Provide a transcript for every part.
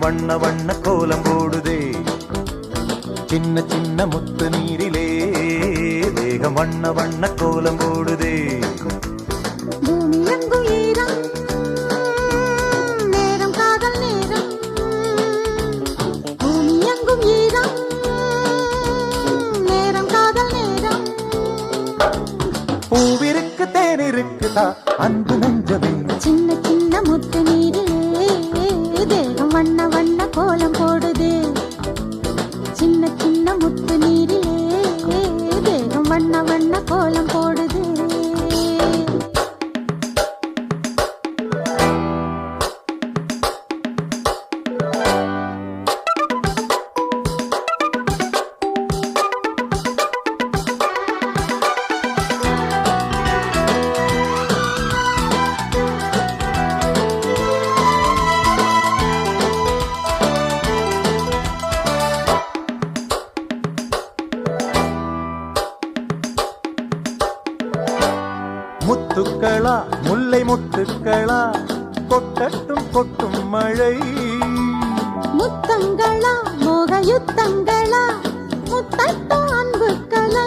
வண்ண வண்ண கோலம் போடுதே. சின்ன சின்ன முத்து நீரிலே தேகம் வண்ண வண்ண கோலம் போடுதே. பூமி எங்கும் ஈரம், நேரம் காதல் நேரம். பூமி எங்கும் ஈரம், நேரம் காதல் நேரம். பூவிருக்கு தேன் இருக்குதா அன்பு நெஞ்சமே. சின்ன சின்ன முத்து நீரிலே தேகம் வண்ண வண்ண கோலம் போடுதே. சின்ன சின்ன முத்து நீரிலே தேகம் வண்ண வண்ண கோலம் போடுதே. முத்துக்களா முல்லை முத்துக்களா கொட்டட்டும் கொட்டும் மழை. முத்தங்களா மோக யுத்தங்களா முத்தட்டும் அன்பு கலை.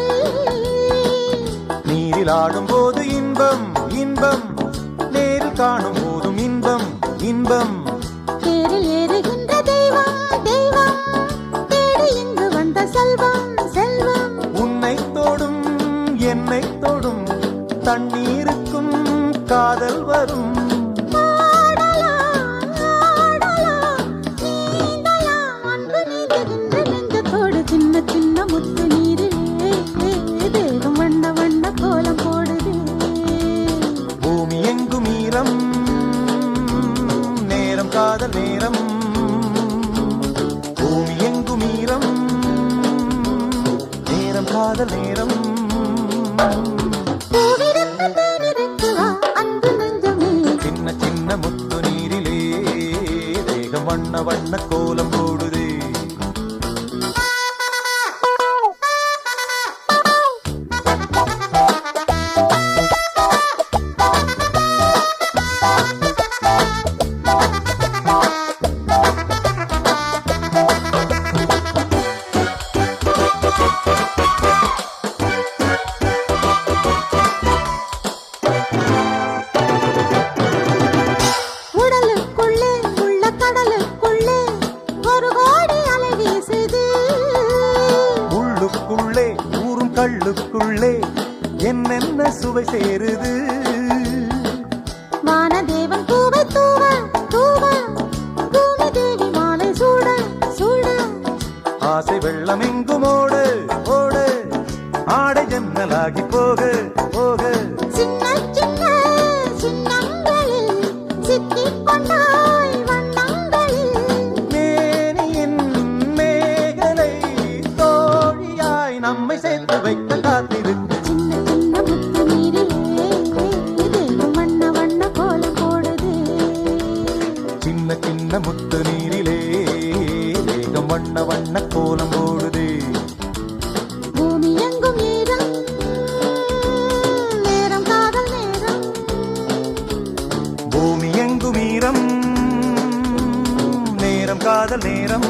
நீரில் ஆடும் போது இன்பம் இன்பம், நேரில் காணும் போதும் இன்பம் இன்பம். தேரில் ஏறுகின்ற தெய்வம் தெய்வம், தேடி இங்கு வந்த செல்வம் செல்வம். உன்னை தோடும் என்னை தோடும் தண்ணீருக்கும் காதல் வரும். ஆடலாம் ஆடலாம் நீந்தலாம் அன்பு நீந்துகின்ற நெஞ்சத்தோடு. சின்ன சின்ன முத்து நீரிலே தேகம் வண்ண வண்ண கோலம் போடுதே. பூமி எங்கும் ஈரம், நேரம் காதல் நேரம். பூமி எங்கும் ஈரம், நேரம் காதல் நேரம். பூவிருக்கு தேனிருக்கு வா அன்பு நெஞ்சமே. சின்ன சின்ன முத்து நீரிலே தேகம் வண்ண வண்ண கோலம் போடுதே. உடலுக்குள்ளே உள்ள கடலுக்குள்ளே ஒரு கோடி அலை வீசுது. உள்ளுக்குள்ளே ஊரும் கள்ளுக்குள்ளே என்னென்ன சுவை சேருது. வானதேவன் பூவை தூவ தூவ, பூமி தேவி மாலை சூட சூட. ஆசை வெள்ளம் எங்கும் ஓடு ஓடு, ஆடை ஜன்னலாகி போக போக. சின்ன சின்ன சின்னங்களில் சிக்கிக் கொண்டாய் வண்ணங்களில். மேனியின் மேகலை தோழியாய் நம்மை சேர்த்து வைக்க காத்திருக்கு. சின்ன சின்ன முத்து நீரிலே தேகம் வண்ண வண்ண கோலம் போடுதே. சின்ன சின்ன முத்து நீரிலே தேகம் வண்ண வண்ண கோலம் போடுதே. பூமி எங்கும் ஈரம், நேரம் காதல் நேரம். பூமி எங்கும் ஈரம், நேரம் காதல் நேரம்.